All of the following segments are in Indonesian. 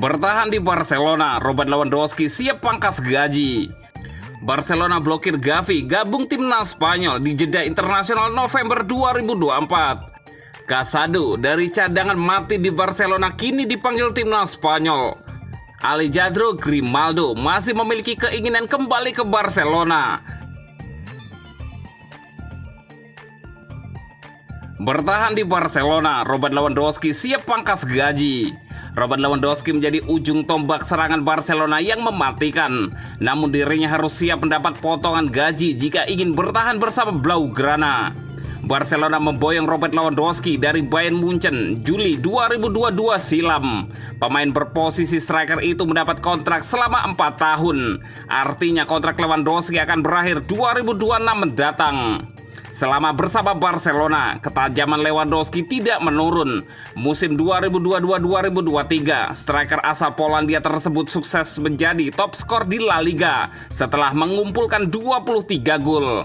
Bertahan di Barcelona, Robert Lewandowski siap pangkas gaji. Barcelona blokir Gavi gabung timnas Spanyol di jeda internasional November 2024. Casado dari cadangan mati di Barcelona kini dipanggil timnas Spanyol. Alejandro Grimaldo masih memiliki keinginan kembali ke Barcelona. Bertahan di Barcelona, Robert Lewandowski siap pangkas gaji. Robert Lewandowski menjadi ujung tombak serangan Barcelona yang mematikan. Namun dirinya harus siap mendapat potongan gaji jika ingin bertahan bersama Blaugrana. Barcelona memboyong Robert Lewandowski dari Bayern Munchen Juli 2022 silam. Pemain berposisi striker itu mendapat kontrak selama 4 tahun. Artinya kontrak Lewandowski akan berakhir 2026 mendatang. Selama bersama Barcelona, ketajaman Lewandowski tidak menurun. Musim 2022-2023, striker asal Polandia tersebut sukses menjadi top skor di La Liga setelah mengumpulkan 23 gol.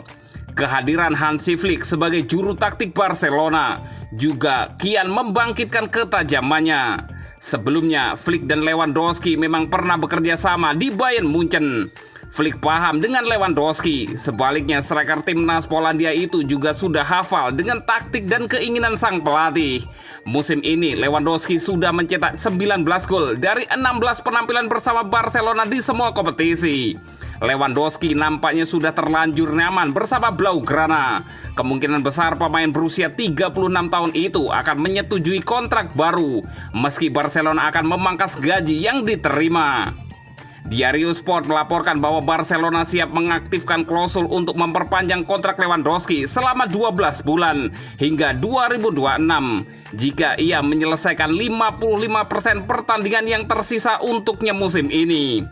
Kehadiran Hansi Flick sebagai juru taktik Barcelona juga kian membangkitkan ketajamannya. Sebelumnya, Flick dan Lewandowski memang pernah bekerja sama di Bayern Munchen. Flick paham dengan Lewandowski. Sebaliknya, striker timnas Polandia itu juga sudah hafal dengan taktik dan keinginan sang pelatih. Musim ini, Lewandowski sudah mencetak 19 gol dari 16 penampilan bersama Barcelona di semua kompetisi. Lewandowski nampaknya sudah terlanjur nyaman bersama Blaugrana. Kemungkinan besar pemain berusia 36 tahun itu akan menyetujui kontrak baru, meski Barcelona akan memangkas gaji yang diterima. Diario Sport melaporkan bahwa Barcelona siap mengaktifkan klausul untuk memperpanjang kontrak Lewandowski selama 12 bulan hingga 2026 jika ia menyelesaikan 55% pertandingan yang tersisa untuknya musim ini.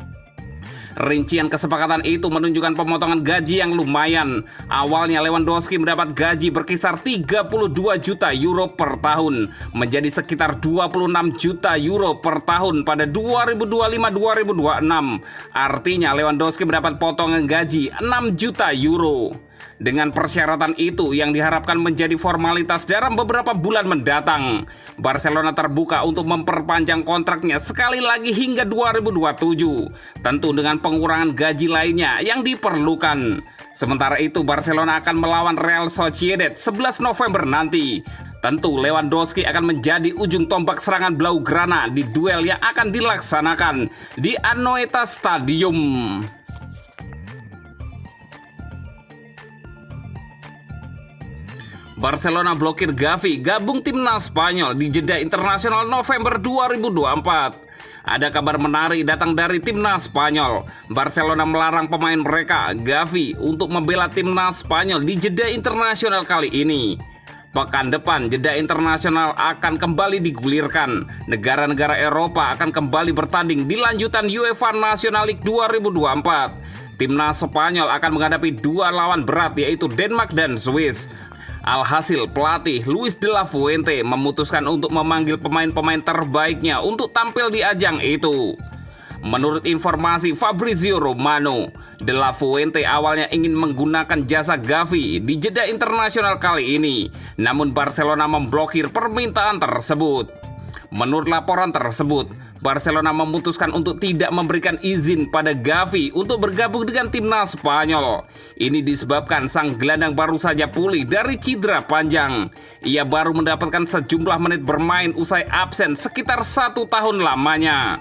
Rincian kesepakatan itu menunjukkan pemotongan gaji yang lumayan. Awalnya Lewandowski mendapat gaji berkisar 32 juta euro per tahun, menjadi sekitar 26 juta euro per tahun pada 2025-2026. Artinya Lewandowski mendapat potongan gaji 6 juta euro. Dengan persyaratan itu yang diharapkan menjadi formalitas dalam beberapa bulan mendatang, Barcelona terbuka untuk memperpanjang kontraknya sekali lagi hingga 2027, tentu dengan pengurangan gaji lainnya yang diperlukan. Sementara itu, Barcelona akan melawan Real Sociedad 11 November nanti. Tentu Lewandowski akan menjadi ujung tombak serangan Blaugrana di duel yang akan dilaksanakan di Anoeta Stadium. Barcelona blokir Gavi gabung timnas Spanyol di jeda internasional November 2024. Ada kabar menarik datang dari timnas Spanyol. Barcelona melarang pemain mereka, Gavi, untuk membela timnas Spanyol di jeda internasional kali ini. Pekan depan, jeda internasional akan kembali digulirkan. Negara-negara Eropa akan kembali bertanding di lanjutan UEFA National League 2024. Timnas Spanyol akan menghadapi dua lawan berat, yaitu Denmark dan Swiss. Alhasil, pelatih Luis de la Fuente memutuskan untuk memanggil pemain-pemain terbaiknya untuk tampil di ajang itu. Menurut informasi Fabrizio Romano, de la Fuente awalnya ingin menggunakan jasa Gavi di jeda internasional kali ini, namun Barcelona memblokir permintaan tersebut. Menurut laporan tersebut, Barcelona memutuskan untuk tidak memberikan izin pada Gavi untuk bergabung dengan timnas Spanyol. Ini disebabkan sang gelandang baru saja pulih dari cedera panjang. Ia baru mendapatkan sejumlah menit bermain usai absen sekitar 1 tahun lamanya.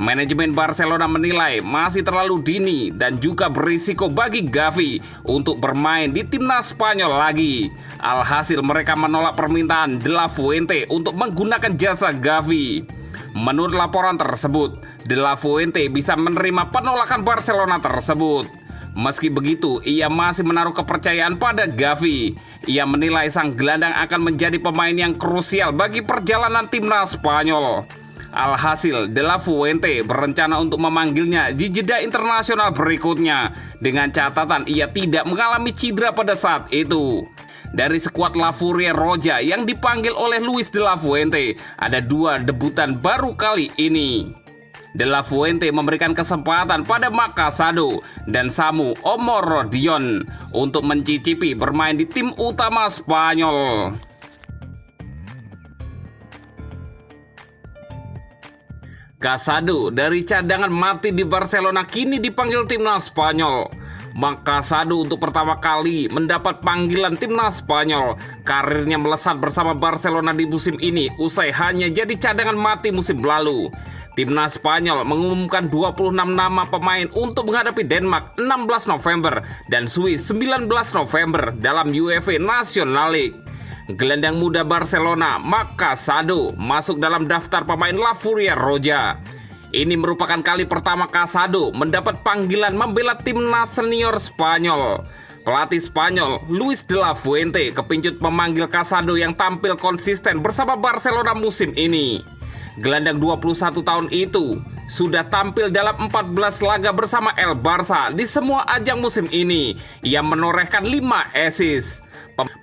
Manajemen Barcelona menilai masih terlalu dini dan juga berisiko bagi Gavi untuk bermain di timnas Spanyol lagi. Alhasil mereka menolak permintaan de la Fuente untuk menggunakan jasa Gavi. Menurut laporan tersebut, de la Fuente bisa menerima penolakan Barcelona tersebut. Meski begitu, ia masih menaruh kepercayaan pada Gavi. Ia menilai sang gelandang akan menjadi pemain yang krusial bagi perjalanan timnas Spanyol. Alhasil, de la Fuente berencana untuk memanggilnya di jeda internasional berikutnya, dengan catatan ia tidak mengalami cedera pada saat itu. Dari skuad La Furia Roja yang dipanggil oleh Luis de la Fuente, ada 2 debutan baru kali ini. De la Fuente memberikan kesempatan pada Marc Casado dan Samu Omorodion untuk mencicipi bermain di tim utama Spanyol. Casado dari cadangan mati di Barcelona kini dipanggil timnas Spanyol. Casado untuk pertama kali mendapat panggilan timnas Spanyol. Karirnya melesat bersama Barcelona di musim ini usai hanya jadi cadangan mati musim lalu. Timnas Spanyol mengumumkan 26 nama pemain untuk menghadapi Denmark 16 November dan Swiss 19 November dalam UEFA National League. Gelandang muda Barcelona, Casado, masuk dalam daftar pemain La Furia Roja. Ini merupakan kali pertama Casado mendapat panggilan membela timnas senior Spanyol. Pelatih Spanyol, Luis de la Fuente, kepincut memanggil Casado yang tampil konsisten bersama Barcelona musim ini. Gelandang 21 tahun itu sudah tampil dalam 14 laga bersama El Barça di semua ajang musim ini. Ia menorehkan 5 assist.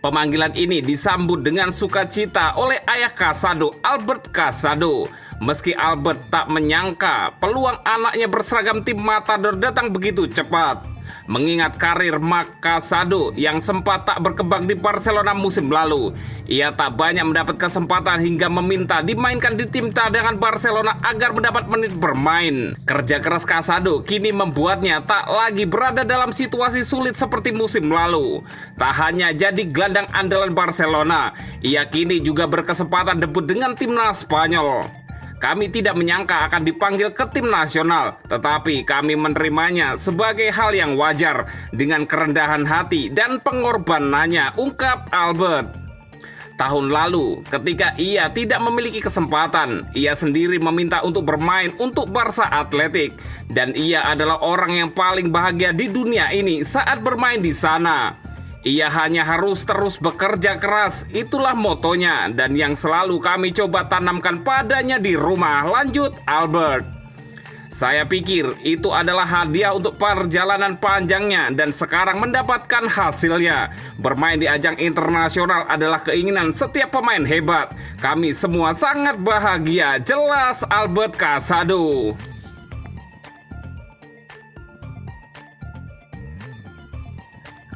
Pemanggilan ini disambut dengan sukacita oleh ayah Casado, Albert Casado. Meski Albert tak menyangka peluang anaknya berseragam tim Matador datang begitu cepat. Mengingat karir Casado yang sempat tak berkembang di Barcelona musim lalu, ia tak banyak mendapat kesempatan hingga meminta dimainkan di tim cadangan Barcelona agar mendapat menit bermain. Kerja keras Casado kini membuatnya tak lagi berada dalam situasi sulit seperti musim lalu. Tak hanya jadi gelandang andalan Barcelona, ia kini juga berkesempatan debut dengan timnas Spanyol. Kami tidak menyangka akan dipanggil ke tim nasional, tetapi kami menerimanya sebagai hal yang wajar dengan kerendahan hati dan pengorbanannya, ungkap Albert. Tahun lalu, ketika ia tidak memiliki kesempatan, ia sendiri meminta untuk bermain untuk Barca Athletic, dan ia adalah orang yang paling bahagia di dunia ini saat bermain di sana. Ia hanya harus terus bekerja keras, itulah motonya dan yang selalu kami coba tanamkan padanya di rumah, lanjut Albert. Saya pikir itu adalah hadiah untuk perjalanan panjangnya dan sekarang mendapatkan hasilnya. Bermain di ajang internasional adalah keinginan setiap pemain hebat. Kami semua sangat bahagia, jelas Albert Casado.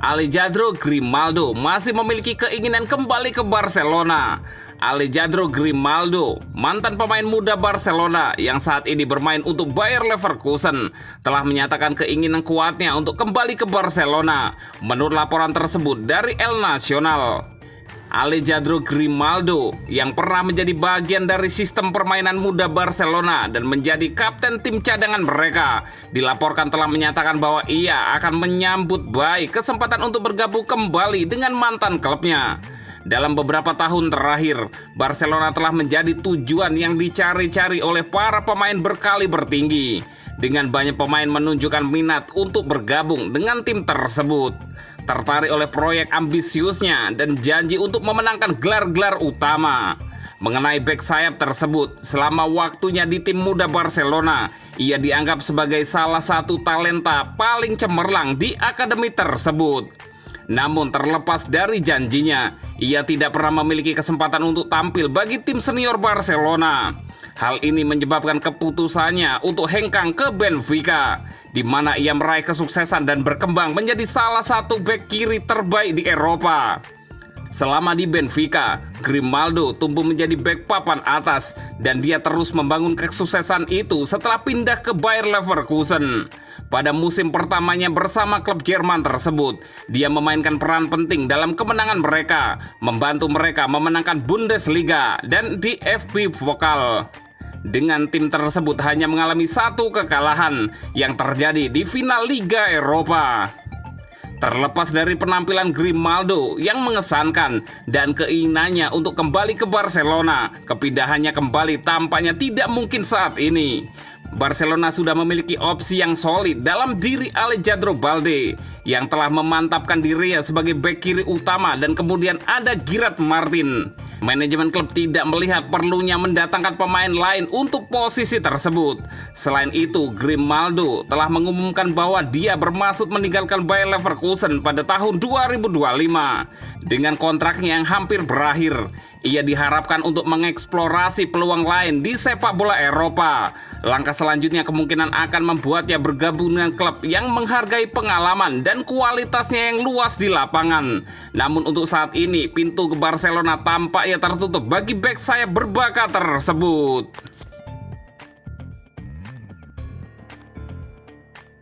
Alejandro Grimaldo masih memiliki keinginan kembali ke Barcelona. Alejandro Grimaldo, mantan pemain muda Barcelona yang saat ini bermain untuk Bayer Leverkusen, telah menyatakan keinginan kuatnya untuk kembali ke Barcelona. Menurut laporan tersebut dari El Nacional, Alejandro Grimaldo yang pernah menjadi bagian dari sistem permainan muda Barcelona dan menjadi kapten tim cadangan mereka, dilaporkan telah menyatakan bahwa ia akan menyambut baik kesempatan untuk bergabung kembali dengan mantan klubnya. Dalam beberapa tahun terakhir, Barcelona telah menjadi tujuan yang dicari-cari oleh para pemain berkaliber tinggi, dengan banyak pemain menunjukkan minat untuk bergabung dengan tim tersebut. Tertarik oleh proyek ambisiusnya dan janji untuk memenangkan gelar-gelar utama. Mengenai bek sayap tersebut, selama waktunya di tim muda Barcelona, ia dianggap sebagai salah satu talenta paling cemerlang di akademi tersebut. Namun terlepas dari janjinya, ia tidak pernah memiliki kesempatan untuk tampil bagi tim senior Barcelona. Hal ini menyebabkan keputusannya untuk hengkang ke Benfica, di mana ia meraih kesuksesan dan berkembang menjadi salah satu bek kiri terbaik di Eropa. Selama di Benfica, Grimaldo tumbuh menjadi bek papan atas dan dia terus membangun kesuksesan itu setelah pindah ke Bayer Leverkusen. Pada musim pertamanya bersama klub Jerman tersebut, dia memainkan peran penting dalam kemenangan mereka, membantu mereka memenangkan Bundesliga dan DFB Pokal. Dengan tim tersebut hanya mengalami satu kekalahan yang terjadi di final Liga Eropa. Terlepas dari penampilan Grimaldo yang mengesankan dan keinginannya untuk kembali ke Barcelona, kepindahannya kembali tampaknya tidak mungkin saat ini. Barcelona sudah memiliki opsi yang solid dalam diri Alejandro Balde yang telah memantapkan dirinya sebagai bek kiri utama, dan kemudian ada Gerard Martin. Manajemen klub tidak melihat perlunya mendatangkan pemain lain untuk posisi tersebut. Selain itu, Grimaldo telah mengumumkan bahwa dia bermaksud meninggalkan Bayer Leverkusen pada tahun 2025. Dengan kontraknya yang hampir berakhir, ia diharapkan untuk mengeksplorasi peluang lain di sepak bola Eropa. Langkah selanjutnya kemungkinan akan membuatnya bergabung dengan klub yang menghargai pengalaman dan kualitasnya yang luas di lapangan. Namun untuk saat ini, pintu ke Barcelona tampaknya tertutup bagi bek sayap berbakat tersebut.